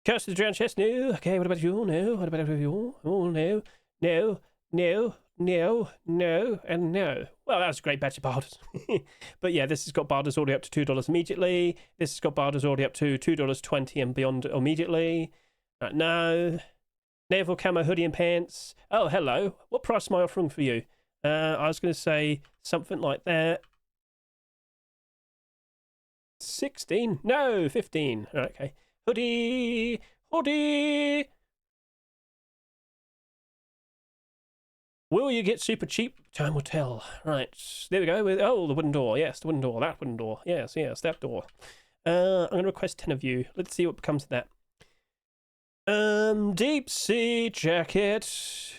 Curse to the drowned chest. No. Okay, what about you? No. What about you? Oh, no. No. No. No. No. And no. Well, that was a great batch of barders. But yeah, this has got barders already up to $2 immediately. This has got barders already up to $2.20 and beyond immediately. Right, no. Naval Camo hoodie and pants. Oh, hello. What price am I offering for you? I was going to say something like that. 16? No, 15. Right, okay. Hoodie. Will you get super cheap? Time will tell. Right, there we go. Oh, the wooden door. Yes, the wooden door. That wooden door. Yes, that door. I'm going to request 10 of you. Let's see what becomes of that. Deep sea jacket.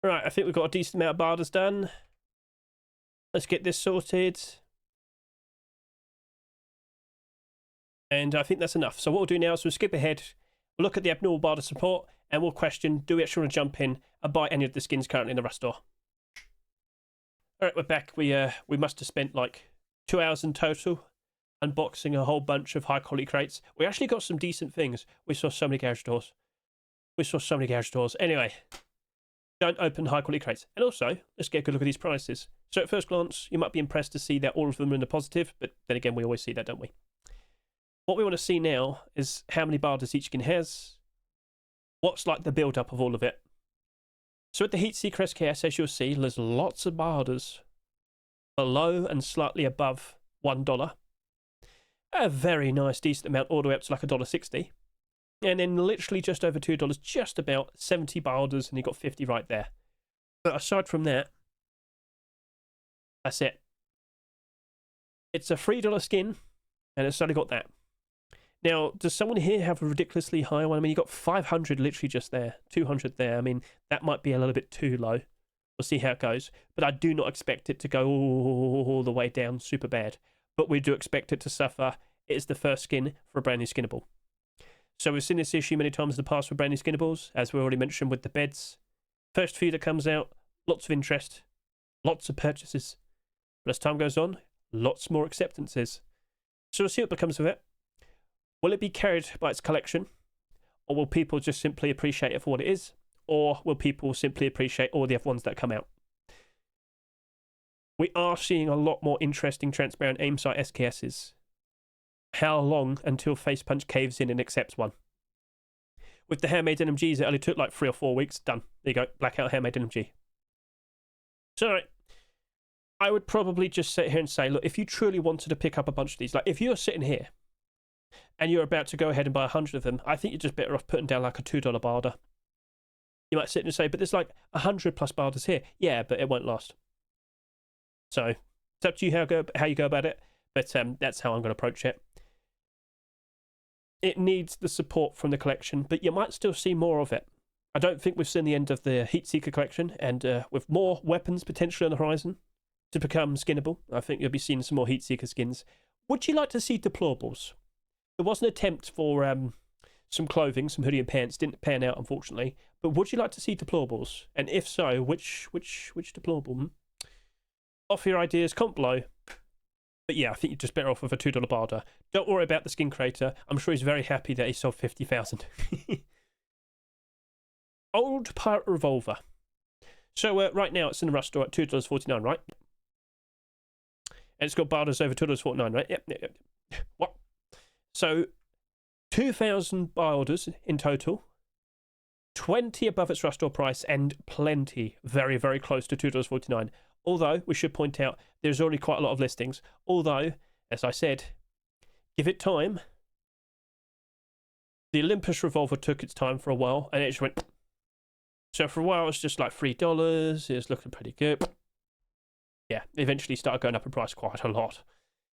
Right, I think we've got a decent amount of barters done. Let's get this sorted. And I think that's enough. So what we'll do now is we'll skip ahead, we'll look at the abnormal barter support, and we'll question, do we actually want to jump in and buy any of the skins currently in the Rust store? Alright, we're back. We must have spent like 2 hours in total unboxing a whole bunch of high quality crates. We actually got some decent things. We saw so many garage doors. Anyway, don't open high quality crates. And also, let's get a good look at these prices. So at first glance, you might be impressed to see that all of them are in the positive, but then again, we always see that, don't we? What we want to see now is how many barters each skin has. What's like the build up of all of it. So at the Seeker SKS, as you'll see, there's lots of barters below and slightly above $1. A very nice, decent amount all the way up to like $1.60. And then literally just over $2, just about 70 barters, and you've got 50 right there. But aside from that, that's it. It's a $3 skin, and it's only got that. Now, does someone here have a ridiculously high one? I mean, you got 500 literally just there, 200 there. I mean, that might be a little bit too low. We'll see how it goes. But I do not expect it to go all the way down super bad. But we do expect it to suffer. It's the first skin for a brand new skinnable. So we've seen this issue many times in the past with brand new skinnables, as we already mentioned with the beds. First few that comes out, lots of interest, lots of purchases. But as time goes on, lots more acceptances. So we'll see what becomes of it. Will it be carried by its collection? Or will people just simply appreciate it for what it is? Or will people simply appreciate all the other ones that come out? We are seeing a lot more interesting transparent aim sight SKSs. How long until Facepunch caves in and accepts one? With the handmade NMGs, it only took like 3 or 4 weeks. Done. There you go. Blackout handmade NMG. So, I would probably just sit here and say, look, if you truly wanted to pick up a bunch of these, like if you're sitting here and you're about to go ahead and buy 100 of them, I think you're just better off putting down like a $2 barter. You might sit and say, but there's like 100 plus barters here. Yeah, but it won't last. So, it's up to you how you go about it, but that's how I'm going to approach it. It needs the support from the collection, but you might still see more of it. I don't think we've seen the end of the Heatseeker collection, and with more weapons potentially on the horizon to become skinnable, I think you'll be seeing some more Heatseeker skins. Would you like to see deplorables? There was an attempt for some clothing, some hoodie and pants, didn't pan out unfortunately, but would you like to see deplorables? And if so, which deplorable? Offer your ideas, comment below. But yeah, I think you're just better off with a $2 barter. Don't worry about the skin creator. I'm sure he's very happy that he sold 50,000. Old Pirate Revolver. So right now it's in the Rust store at $2.49, right? And it's got barters over $2.49, right? Yep. What? So 2,000 barters in total. 20 above its Rust store price, and plenty very, very close to $2.49. Although, we should point out, there's already quite a lot of listings. Although, as I said, give it time. The Olympus Revolver took its time for a while, and it just went... So for a while, it was just like $3. It was looking pretty good. Yeah, eventually started going up in price quite a lot.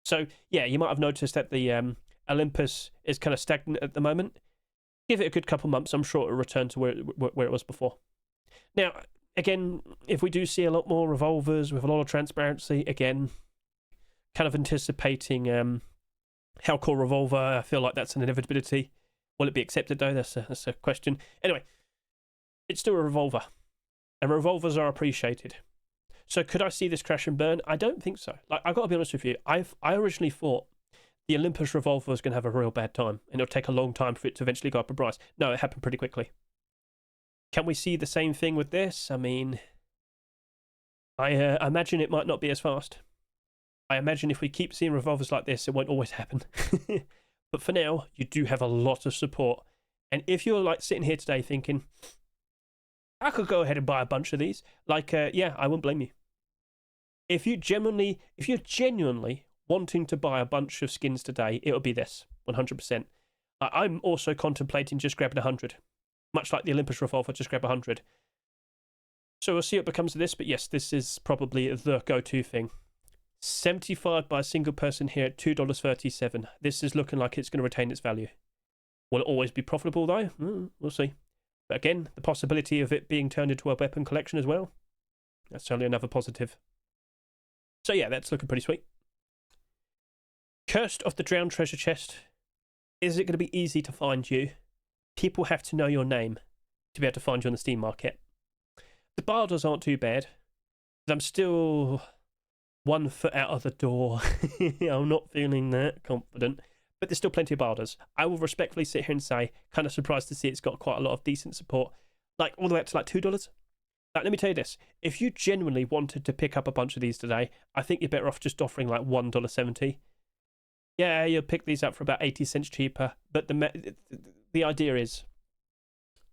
So, yeah, you might have noticed that the Olympus is kind of stagnant at the moment. Give it a good couple months, I'm sure it will return to where it was before. Now... Again, if we do see a lot more revolvers with a lot of transparency, again, kind of anticipating Hellcore Revolver, I feel like that's an inevitability. Will it be accepted though? That's a question. Anyway, it's still a revolver, and revolvers are appreciated. So could I see this crash and burn? I don't think so. Like, I've got to be honest with you, I originally thought the Olympus Revolver was going to have a real bad time, and it'll take a long time for it to eventually go up in price. No, it happened pretty quickly. Can we see the same thing with this? I mean, I imagine it might not be as fast. I imagine if we keep seeing revolvers like this, it won't always happen. But for now, you do have a lot of support. And if you're like sitting here today thinking, I could go ahead and buy a bunch of these, like, yeah, I wouldn't blame you. If you're genuinely wanting to buy a bunch of skins today, it'll be this, 100%. I'm also contemplating just grabbing 100. Much like the Olympus Revolver, just grab 100. So we'll see what becomes of this, but yes, this is probably the go-to thing. 75 by a single person here at $2.37. This is looking like it's going to retain its value. Will it always be profitable though? We'll see. But again, the possibility of it being turned into a weapon collection as well. That's certainly another positive. So yeah, that's looking pretty sweet. Cursed of the Drowned Treasure Chest. Is it going to be easy to find you? People have to know your name to be able to find you on the Steam market. The barders aren't too bad. But I'm still 1 foot out of the door. I'm not feeling that confident. But there's still plenty of barders. I will respectfully sit here and say, kind of surprised to see it's got quite a lot of decent support. Like all the way up to like $2. Like, let me tell you this. If you genuinely wanted to pick up a bunch of these today, I think you're better off just offering like $1.70. Yeah, you'll pick these up for about 80 cents cheaper. But the idea is,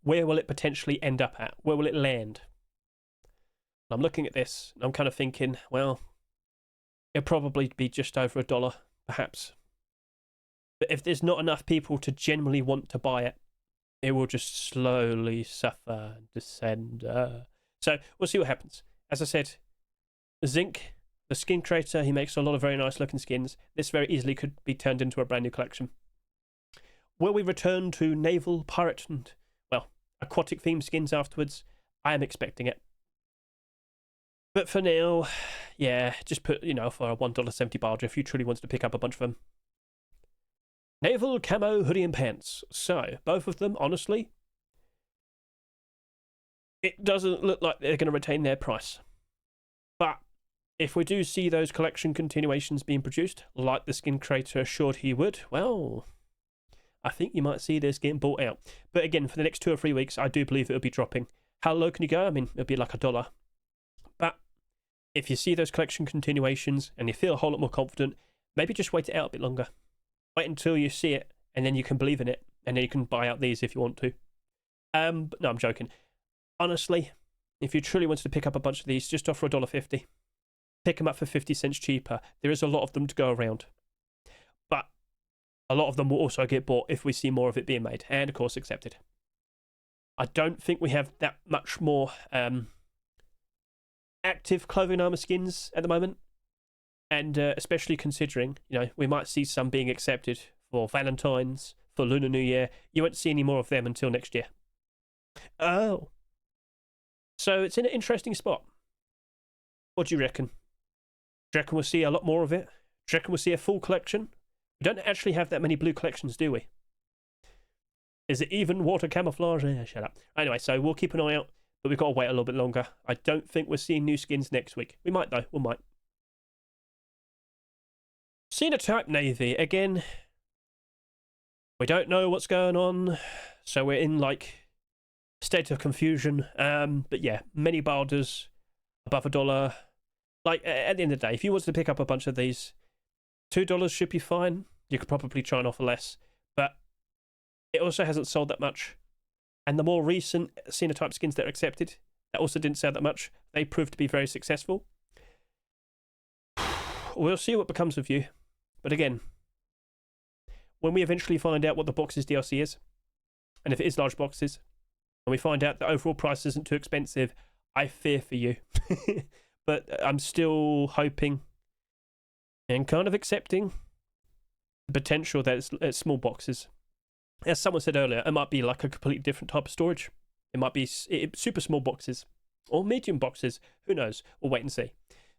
where will it potentially end up at? Where will it land? I'm looking at this, and I'm kind of thinking, well, it'll probably be just over $1, perhaps. But if there's not enough people to genuinely want to buy it, it will just slowly suffer and descend. So we'll see what happens. As I said, Zinc, the skin creator, he makes a lot of very nice looking skins. This very easily could be turned into a brand new collection. Will we return to naval, pirate, and, well, aquatic themed skins afterwards? I am expecting it. But for now, yeah, just put, for a $1.70 barger if you truly wanted to pick up a bunch of them. Naval, Camo, hoodie and pants. So, both of them, honestly, it doesn't look like they're going to retain their price. But if we do see those collection continuations being produced, like the skin creator assured he would, well, I think you might see this getting bought out. But again, for the next 2 or 3 weeks, I do believe it'll be dropping. How low can you go? I mean, it'll be like $1. But if you see those collection continuations and you feel a whole lot more confident, maybe just wait it out a bit longer. Wait until you see it, and then you can believe in it, and then you can buy out these if you want to. But no, I'm joking. Honestly, if you truly wanted to pick up a bunch of these, just offer $1.50. Pick them up for 50 cents cheaper. There is a lot of them to go around. But a lot of them will also get bought if we see more of it being made, and of course accepted. I don't think we have that much more active clothing armor skins at the moment. And especially considering, we might see some being accepted for Valentine's, for Lunar New Year. You won't see any more of them until next year. Oh. So it's in an interesting spot. What do you reckon? Do you reckon we'll see a lot more of it? Do you reckon we'll see a full collection? We don't actually have that many blue collections, do we? Is it even water camouflage? Shut up. Anyway, so we'll keep an eye out, but we've got to wait a little bit longer. I don't think we're seeing new skins next week. We might, though. We might. Sinotype NavY. Again, we don't know what's going on, so we're in, state of confusion. But yeah, many barders above $1. At the end of the day, if you wanted to pick up a bunch of these, $2 should be fine. You could probably try and offer less, but it also hasn't sold that much. And the more recent Sinotype skins that are accepted, that also didn't sell that much. They proved to be very successful. We'll see what becomes of you. But again, when we eventually find out what the boxes DLC is, and if it is large boxes, and we find out the overall price isn't too expensive, I fear for you. But I'm still hoping and kind of accepting the potential that it's small boxes. As someone said earlier, it might be like a completely different type of storage. It might be super small boxes or medium boxes. Who knows? We'll wait and see.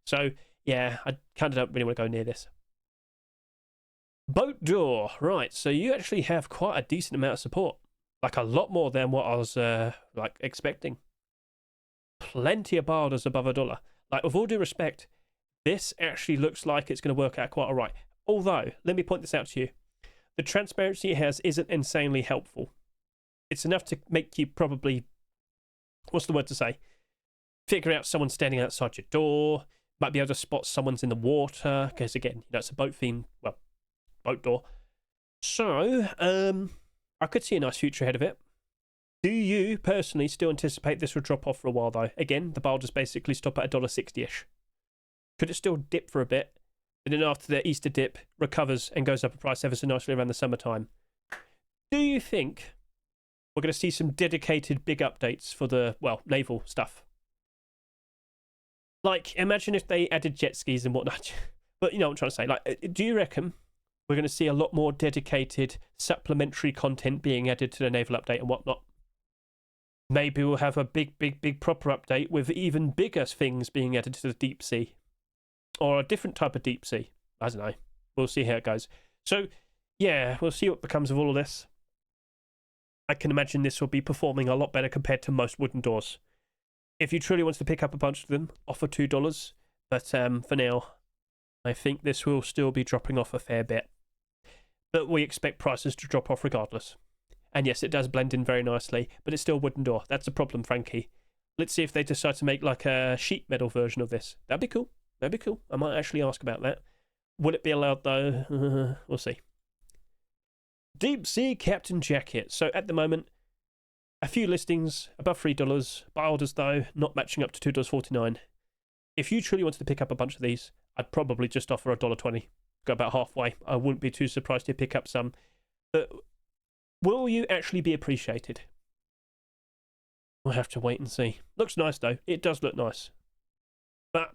So, yeah, I kind of don't really want to go near this. Boat door. Right, so you actually have quite a decent amount of support. Like a lot more than what I was expecting. Plenty of barders above $1. Like, with all due respect, this actually looks like it's going to work out quite all right. Although, let me point this out to you. The transparency it has isn't insanely helpful. It's enough to make you probably, what's the word to say? Figure out someone standing outside your door. Might be able to spot someone's in the water. Because again, it's a boat theme, well, boat door. So, I could see a nice future ahead of it. Do you personally still anticipate this will drop off for a while though? Again, the barders basically stop at $1.60-ish. Could it still dip for a bit? And then after the Easter dip, recovers and goes up in price ever so nicely around the summertime. Do you think we're going to see some dedicated big updates for the, well, naval stuff? Like, imagine if they added jet skis and whatnot. But you know what I'm trying to say. Like, do you reckon we're going to see a lot more dedicated supplementary content being added to the naval update and whatnot? Maybe we'll have a big proper update with even bigger things being added to the deep sea, or a different type of deep sea. I don't know. We'll see how it goes. So, yeah, we'll see what becomes of all of this. I can imagine this will be performing a lot better compared to most wooden doors. If you truly want to pick up a bunch of them, offer $2. But for now, I think this will still be dropping off a fair bit. But we expect prices to drop off regardless. And yes, it does blend in very nicely, but it's still wooden door. That's a problem, Frankie. Let's see if they decide to make like a sheet metal version of this. That'd be cool. That'd be cool. I might actually ask about that. Will it be allowed though? We'll see. Deep Sea Captain Jacket. So at the moment, a few listings above $3. Buy orders though, not matching up to $2.49. If you truly wanted to pick up a bunch of these, I'd probably just offer $1.20. Go about halfway. I wouldn't be too surprised to pick up some. But will you actually be appreciated? We'll have to wait and see. Looks nice though. It does look nice. But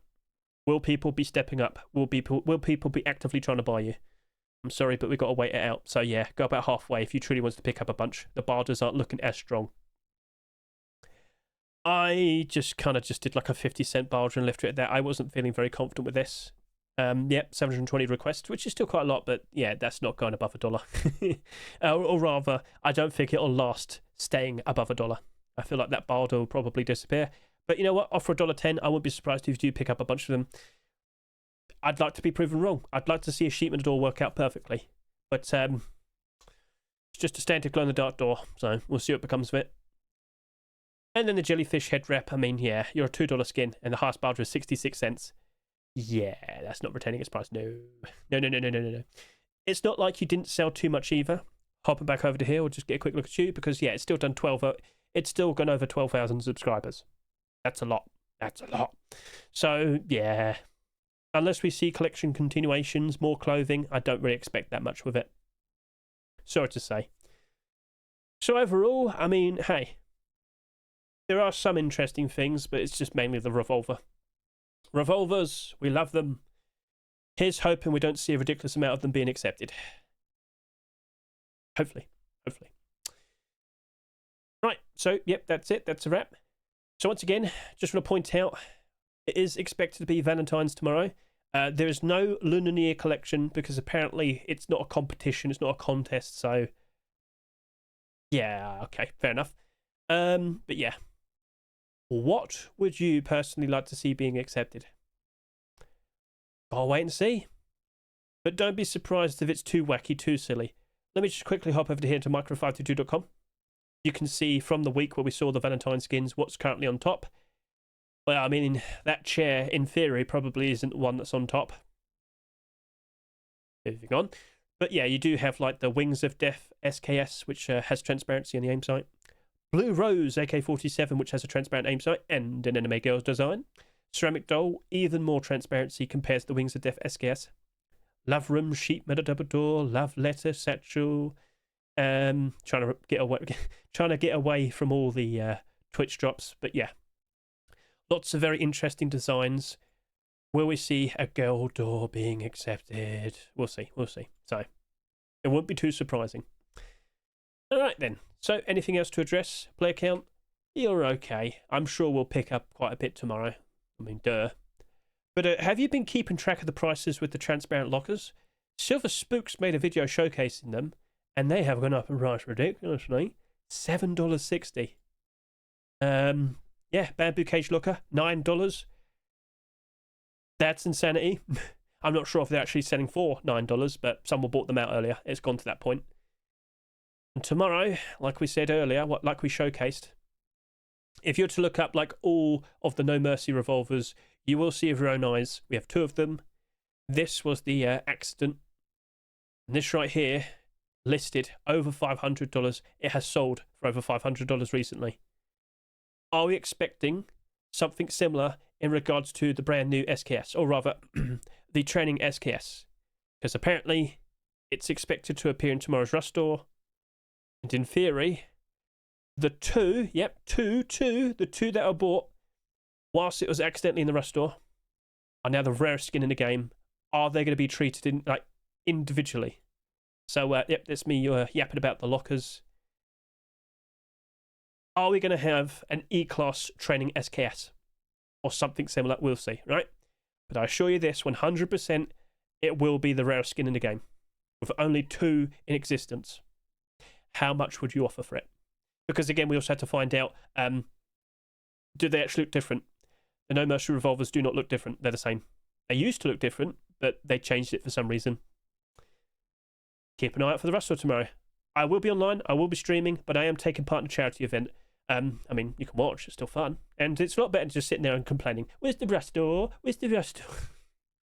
will people be stepping up? Will people be actively trying to buy you? I'm sorry, but we've got to wait it out. So yeah, go about halfway if you truly want to pick up a bunch. The barters aren't looking as strong. I just did like a 50-cent barter and left it at that. I wasn't feeling very confident with this. Yep, 720 requests, which is still quite a lot, but yeah, that's not going above $1. Or rather, I don't think it'll last staying above $1. I feel like that barter will probably disappear. But you know what? Offer $1.10. I wouldn't be surprised if you do pick up a bunch of them. I'd like to be proven wrong. I'd like to see a sheet metal door work out perfectly. But it's just a standard glow-in-the-dark door, so we'll see what becomes of it. And then the jellyfish head wrap. I mean, yeah, you're a $2 skin, and the highest barter is 66 cents. Yeah, that's not retaining its price. No. It's not like you didn't sell too much either. Hopping back over to here, we'll just get a quick look at you, because yeah, it's still done 12. It's still gone over 12,000 subscribers. That's a lot. That's a lot. So yeah, unless we see collection continuations, more clothing, I don't really expect that much with it. Sorry to say. So overall, I mean, hey, there are some interesting things, but it's just mainly the revolver. Revolvers, we love them. Here's hoping we don't see a ridiculous amount of them being accepted. Hopefully. Right, so, yep, that's it. That's a wrap. So once again, just want to point out, it is expected to be Valentine's tomorrow. There is no Lunar New Year collection because apparently it's not a competition, it's not a contest, so yeah, okay, fair enough. But yeah, what would you personally like to see being accepted? I'll wait and see. But don't be surprised if it's too wacky, too silly. Let me just quickly hop over to here to micro522.com. You can see from the week where we saw the Valentine skins what's currently on top. Well, I mean, that chair, in theory, probably isn't the one that's on top. Moving on. But yeah, you do have like the Wings of Death SKS, which has transparency on the aim sight. Blue Rose AK-47, which has a transparent aim sight and an anime girl's design. Ceramic Doll, even more transparency compared to the Wings of Death SKS. Love Room, Sheet Metal Double Door, Love Letter, Satchel. Trying to get away from all the Twitch drops, but yeah. Lots of very interesting designs. Will we see a girl door being accepted? We'll see. So, it won't be too surprising. Alright then. So, anything else to address? Player count? You're okay. I'm sure we'll pick up quite a bit tomorrow. I mean, duh. But have you been keeping track of the prices with the transparent lockers? Silver Spooks made a video showcasing them, and they have gone up in price ridiculously. $7.60. Yeah, bamboo cage locker, $9. That's insanity. I'm not sure if they're actually selling for $9, but someone bought them out earlier. It's gone to that point. And tomorrow, like we said earlier, like we showcased, if you're to look up like all of the No Mercy revolvers, you will see with your own eyes. We have two of them. This was the accident. And this right here, listed over $500. It has sold for over $500 recently. Are we expecting something similar in regards to the brand new SKS, or rather the training SKS? Because apparently it's expected to appear in tomorrow's Rust store. And in theory, the two that are bought whilst it was accidentally in the Rust store are now the rarest skin in the game. are they going to be treated in like individually? So yep, that's me yapping about the lockers. Are we going to have an E-Class training SKS or something similar? We'll see, right? But I assure you this, 100%, it will be the rarest skin in the game, with only 2 in existence. How much would you offer for it? Because again, we also had to find out, do they actually look different? The no mercy revolvers do not look different. They're the same. They used to look different, but they changed it for some reason. Keep an eye out for the rest of tomorrow. I will be online, I will be streaming, but I am taking part in a charity event. I mean, you can watch, it's still fun. And it's a lot better than just sitting there and complaining, where's the Rustor? Where's the Rustor?